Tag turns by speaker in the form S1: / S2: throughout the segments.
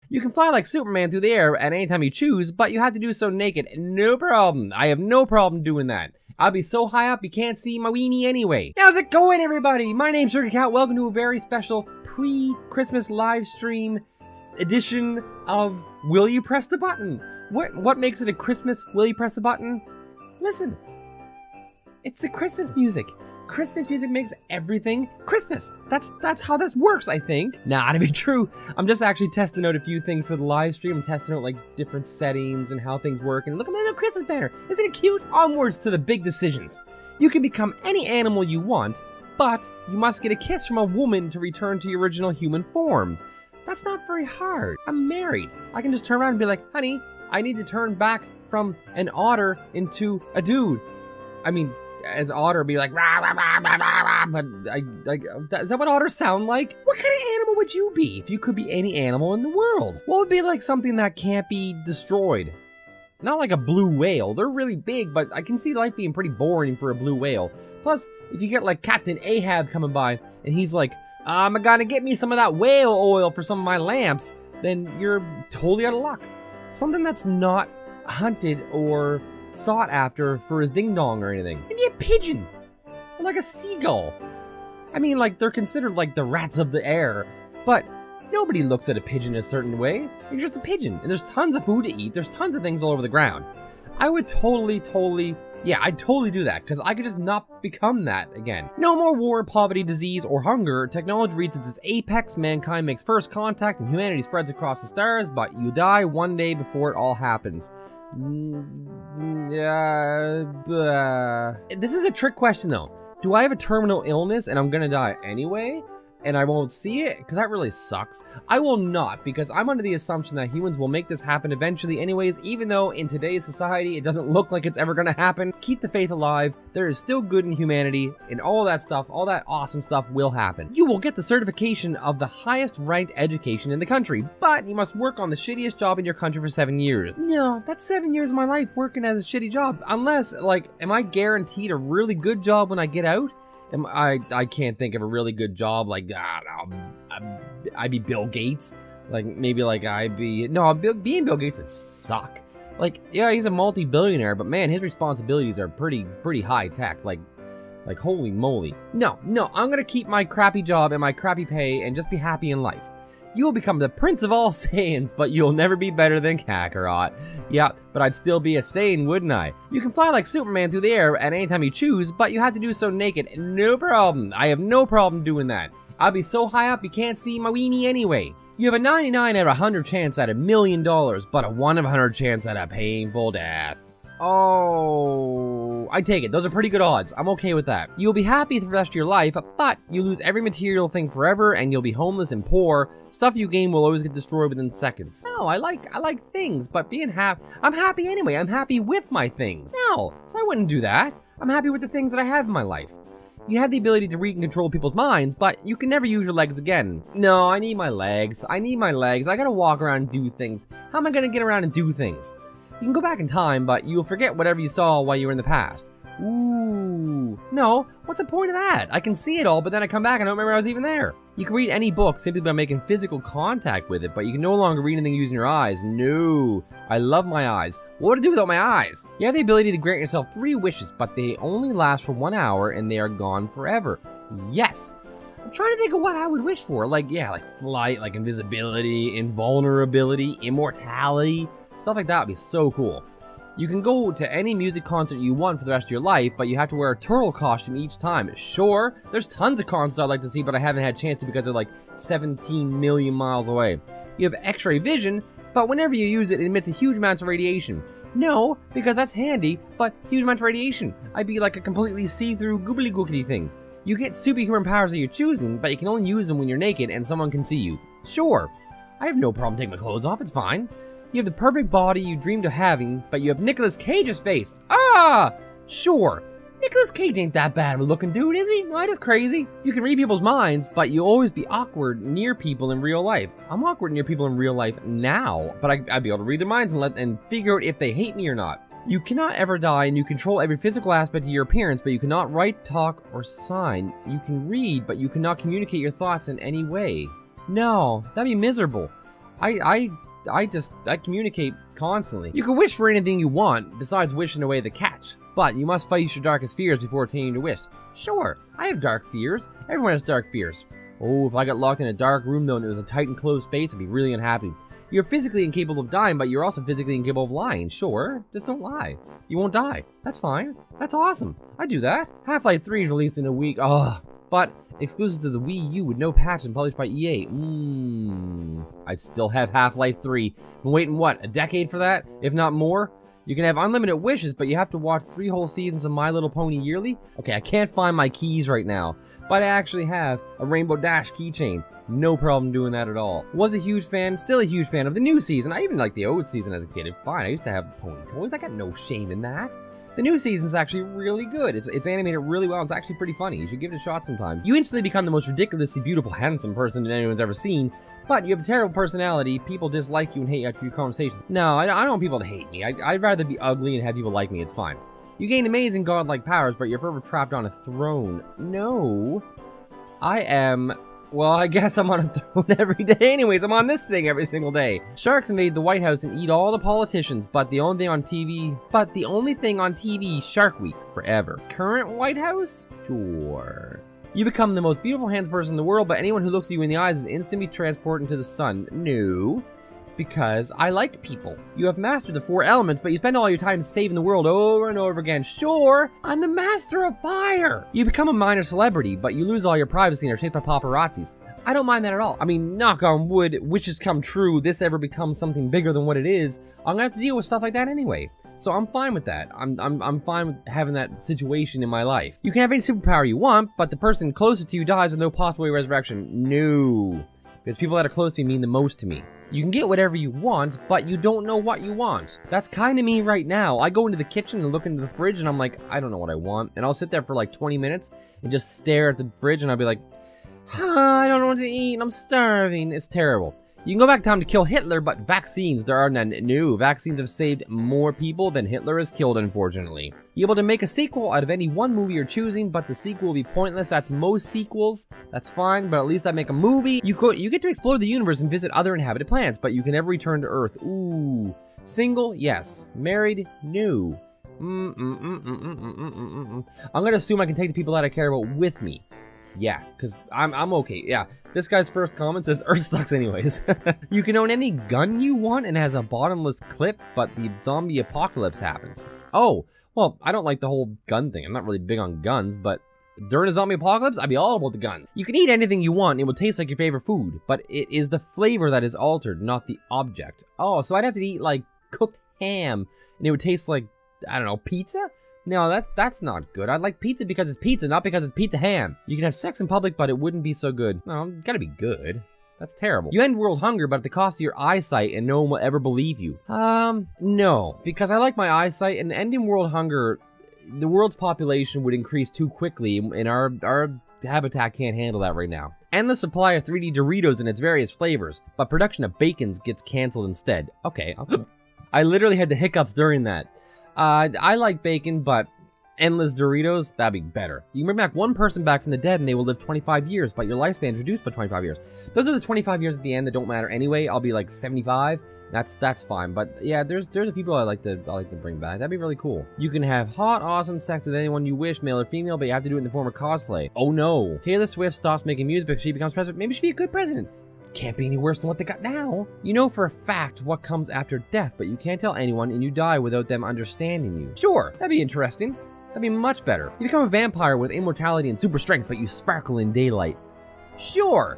S1: You can fly like Superman through the air at any time you choose, but you have to do so naked. No problem. I have no problem doing that. I'll be so high up you can't see my weenie anyway. How's it going, everybody? My name's Sugarcat. Welcome to a very special pre-Christmas live stream edition of Will You Press the Button? What makes it a Christmas Will You Press the Button? Listen, it's the Christmas music. Christmas music makes everything Christmas. That's how this works, I think. Nah, to be true, I'm just actually testing out a few things for the live stream. I'm testing out like different settings and how things work. And look at my little Christmas banner. Isn't it cute? Onwards to the big decisions. You can become any animal you want, but you must get a kiss from a woman to return to your original human form. That's not very hard. I'm married. I can just turn around and be like, honey, I need to turn back from an otter into a dude. I mean, as otter be like, rah, rah, rah, rah, rah, rah, but is that what otters sound like? What kind of animal would you be if you could be any animal in the world? What would be like something that can't be destroyed? Not like a blue whale. They're really big, but I can see life being pretty boring for a blue whale. Plus, if you get like Captain Ahab coming by and he's like, I'm gonna get me some of that whale oil for some of my lamps, then you're totally out of luck. Something that's not hunted or sought after for his ding-dong or anything. Maybe a pigeon. Or like a seagull. I mean, like, they're considered like the rats of the air, but nobody looks at a pigeon a certain way. You're just a pigeon, and there's tons of food to eat. There's tons of things all over the ground. I would totally do that, because I could just not become that again. No more war, poverty, disease, or hunger. Technology reaches its apex, mankind makes first contact, and humanity spreads across the stars, but you die one day before it all happens. This is a trick question though. Do I have a terminal illness and I'm gonna die anyway? And I won't see it? Because that really sucks. I will not, because I'm under the assumption that humans will make this happen eventually anyways, even though in today's society it doesn't look like it's ever gonna happen. Keep the faith alive. There is still good in humanity, and all that stuff, all that awesome stuff will happen. You will get the certification of the highest ranked education in the country, but you must work on the shittiest job in your country for 7 years. No, that's 7 years of my life working as a shitty job. Unless, like, am I guaranteed a really good job when I get out? I can't think of a really good job, like, I'd be Bill Gates. Like, maybe like being Bill Gates would suck. Like, yeah, he's a multi-billionaire, but man, his responsibilities are pretty high tech. Like holy moly. No, I'm gonna keep my crappy job and my crappy pay and just be happy in life. You will become the prince of all Saiyans, but you'll never be better than Kakarot. Yeah, but I'd still be a Saiyan, wouldn't I? You can fly like Superman through the air at any time you choose, but you have to do so naked. No problem. I have no problem doing that. I'll be so high up you can't see my weenie anyway. You have a 99 out of 100 chance at $1 million, but a 1 of 100 chance at a painful death. Oh, I take it. Those are pretty good odds. I'm okay with that. You'll be happy for the rest of your life, but you lose every material thing forever and you'll be homeless and poor. Stuff you gain will always get destroyed within seconds. No, I like things, but I'm happy anyway. I'm happy with my things. No, so I wouldn't do that. I'm happy with the things that I have in my life. You have the ability to read and control people's minds, but you can never use your legs again. No, I need my legs. I gotta walk around and do things. How am I gonna get around and do things? You can go back in time, but you'll forget whatever you saw while you were in the past. Ooh. No, what's the point of that? I can see it all, but then I come back and I don't remember I was even there. You can read any book simply by making physical contact with it, but you can no longer read anything using your eyes. No. I love my eyes. What would I do without my eyes? You have the ability to grant yourself 3 wishes, but they only last for 1 hour and they are gone forever. Yes. I'm trying to think of what I would wish for. Like flight, like invisibility, invulnerability, immortality. Stuff like that would be so cool. You can go to any music concert you want for the rest of your life, but you have to wear a turtle costume each time. Sure, there's tons of concerts I'd like to see, but I haven't had a chance to because they're like 17 million miles away. You have X-ray vision, but whenever you use it, it emits a huge amount of radiation. No, because that's handy, but huge amounts of radiation. I'd be like a completely see-through googly-googly thing. You get superhuman powers that you're choosing, but you can only use them when you're naked and someone can see you. Sure, I have no problem taking my clothes off, it's fine. You have the perfect body you dreamed of having, but you have Nicolas Cage's face. Ah! Sure. Nicolas Cage ain't that bad of a looking dude, is he? No, just crazy. You can read people's minds, but you'll always be awkward near people in real life. I'm awkward near people in real life now, but I'd be able to read their minds and figure out if they hate me or not. You cannot ever die, and you control every physical aspect of your appearance, but you cannot write, talk, or sign. You can read, but you cannot communicate your thoughts in any way. No, that'd be miserable. I communicate constantly. You can wish for anything you want, besides wishing away the catch. But you must face your darkest fears before attaining your wish. Sure, I have dark fears. Everyone has dark fears. Oh, if I got locked in a dark room though and it was a tight and closed space, I'd be really unhappy. You're physically incapable of dying, but you're also physically incapable of lying. Sure, just don't lie. You won't die. That's fine. That's awesome. I'd do that. Half-Life 3 is released in a week. Oh, but exclusive to the Wii U with no patch and published by EA. I'd still have Half-Life 3. Been waiting, what, a decade for that? If not more? You can have unlimited wishes, but you have to watch 3 whole seasons of My Little Pony yearly? Okay, I can't find my keys right now, but I actually have a Rainbow Dash keychain. No problem doing that at all. Was a huge fan, still a huge fan of the new season. I even liked the old season as a kid. It's fine, I used to have pony toys. I got no shame in that. The new season's actually really good. It's animated really well. It's actually pretty funny. You should give it a shot sometime. You instantly become the most ridiculously beautiful, handsome person anyone's ever seen, but you have a terrible personality. People dislike you and hate you after your conversations. No, I don't want people to hate me. I'd rather be ugly and have people like me. It's fine. You gain amazing godlike powers, but you're forever trapped on a throne. No. I am... Well, I guess I'm on a throne every day anyways. I'm on this thing every single day. Sharks invade the White House and eat all the politicians, but the only thing on TV, Shark Week, forever. Current White House? Sure. You become the most beautiful hands person in the world, but anyone who looks at you in the eyes is instantly transported into the sun. No. Because I like people. You have mastered the 4 elements, but you spend all your time saving the world over and over again. Sure, I'm the master of fire. You become a minor celebrity, but you lose all your privacy and are chased by paparazzis. I don't mind that at all. I mean, knock on wood, wishes come true, this ever becomes something bigger than what it is, I'm gonna have to deal with stuff like that anyway. So I'm fine with that. I'm fine with having that situation in my life. You can have any superpower you want, but the person closest to you dies with no possible resurrection. No. Because people that are close to me mean the most to me. You can get whatever you want, but you don't know what you want. That's kind of me right now. I go into the kitchen and look into the fridge and I'm like, I don't know what I want. And I'll sit there for like 20 minutes and just stare at the fridge and I'll be like, I don't know what to eat, I'm starving. It's terrible. You can go back in time to kill Hitler, but vaccines, there are none. No, vaccines have saved more people than Hitler has killed, unfortunately. You're able to make a sequel out of any one movie you're choosing, but the sequel will be pointless. That's most sequels. That's fine, but at least I make a movie. You get to explore the universe and visit other inhabited planets, but you can never return to Earth. Ooh. Single? Yes. Married? No. I'm gonna assume I can take the people that I care about with me. Yeah, because I'm okay. Yeah, this guy's first comment says Earth sucks anyways. You can own any gun you want and it has a bottomless clip, but the zombie apocalypse happens. Oh, well, I don't like the whole gun thing. I'm not really big on guns, but during a zombie apocalypse, I'd be all about the guns. You can eat anything you want and it will taste like your favorite food, but it is the flavor that is altered, not the object. Oh, so I'd have to eat like cooked ham and it would taste like, I don't know, pizza? No, that's not good. I like pizza because it's pizza, not because it's pizza ham. You can have sex in public, but it wouldn't be so good. No, it's gotta be good. That's terrible. You end world hunger, but at the cost of your eyesight, and no one will ever believe you. No. Because I like my eyesight, and ending world hunger, the world's population would increase too quickly, and our habitat can't handle that right now. And the supply of 3D Doritos in its various flavors, but production of bacons gets canceled instead. Okay. I literally had the hiccups during that. I like bacon, but endless Doritos, that'd be better. You can bring back one person back from the dead and they will live 25 years, but your lifespan is reduced by 25 years. Those are the 25 years at the end that don't matter anyway. I'll be like 75. That's fine. But yeah, there's the people I like to bring back. That'd be really cool. You can have hot, awesome sex with anyone you wish, male or female, but you have to do it in the form of cosplay. Oh no. Taylor Swift stops making music because she becomes president. Maybe she'd be a good president. Can't be any worse than what they got now. You know for a fact what comes after death, but you can't tell anyone and you die without them understanding you. Sure, that'd be interesting. That'd be much better. You become a vampire with immortality and super strength, but you sparkle in daylight. Sure,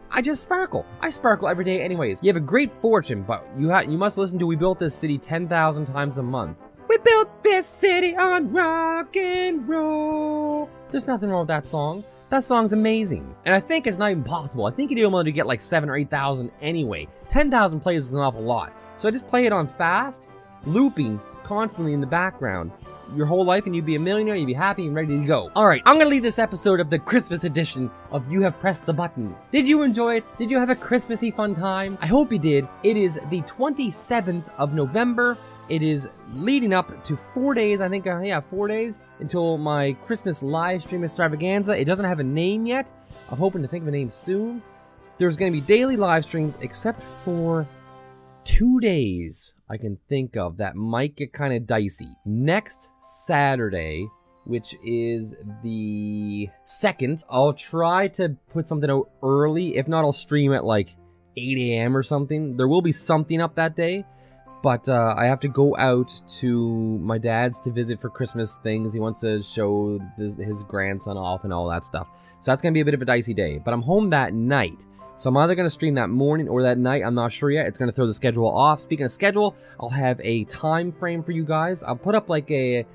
S1: I just sparkle. I sparkle every day anyways. You have a great fortune, but you must listen to We Built This City 10,000 times a month. We built this city on rock and roll. There's nothing wrong with that song. That song's amazing. And I think it's not even possible. I think you'd be able to get like 7,000 or 8,000 anyway. 10,000 plays is an awful lot. So I just play it on fast, looping constantly in the background your whole life, and you'd be a millionaire, you'd be happy and ready to go. Alright, I'm gonna leave this episode of the Christmas edition of You Have Pressed the Button. Did you enjoy it? Did you have a Christmassy fun time? I hope you did. It is the 27th of November. It is leading up to 4 days, I think, 4 days until my Christmas live stream extravaganza. It doesn't have a name yet. I'm hoping to think of a name soon. there's going to be daily live streams except for 2 days I can think of that might get kind of dicey. Next Saturday, which is the 2nd, I'll try to put something out early. If not, I'll stream at like 8 a.m. or something. There will be something up that day, but I have to go out to my dad's to visit for Christmas things. He wants to show his grandson off and all that stuff. So that's going to be a bit of a dicey day, but I'm home that night. So I'm either going to stream that morning or that night. I'm not sure yet. It's going to throw the schedule off. Speaking of schedule, I'll have a time frame for you guys. I'll put up like a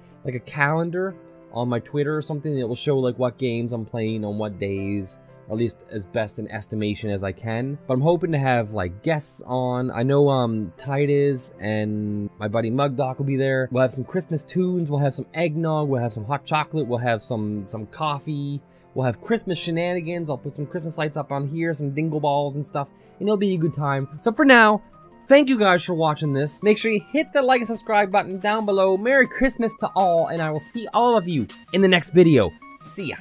S1: calendar on my Twitter or something that will show like what games I'm playing on what days, or at least as best an estimation as I can. But I'm hoping to have like guests on. I know Titus and my buddy Mugdoc will be there. We'll have some Christmas tunes. We'll have some eggnog. We'll have some hot chocolate. We'll have some coffee. We'll have Christmas shenanigans. I'll put some Christmas lights up on here, some dingle balls and stuff, and it'll be a good time. So for now, thank you guys for watching this. Make sure you hit the like and subscribe button down below. Merry Christmas to all, and I will see all of you in the next video. See ya.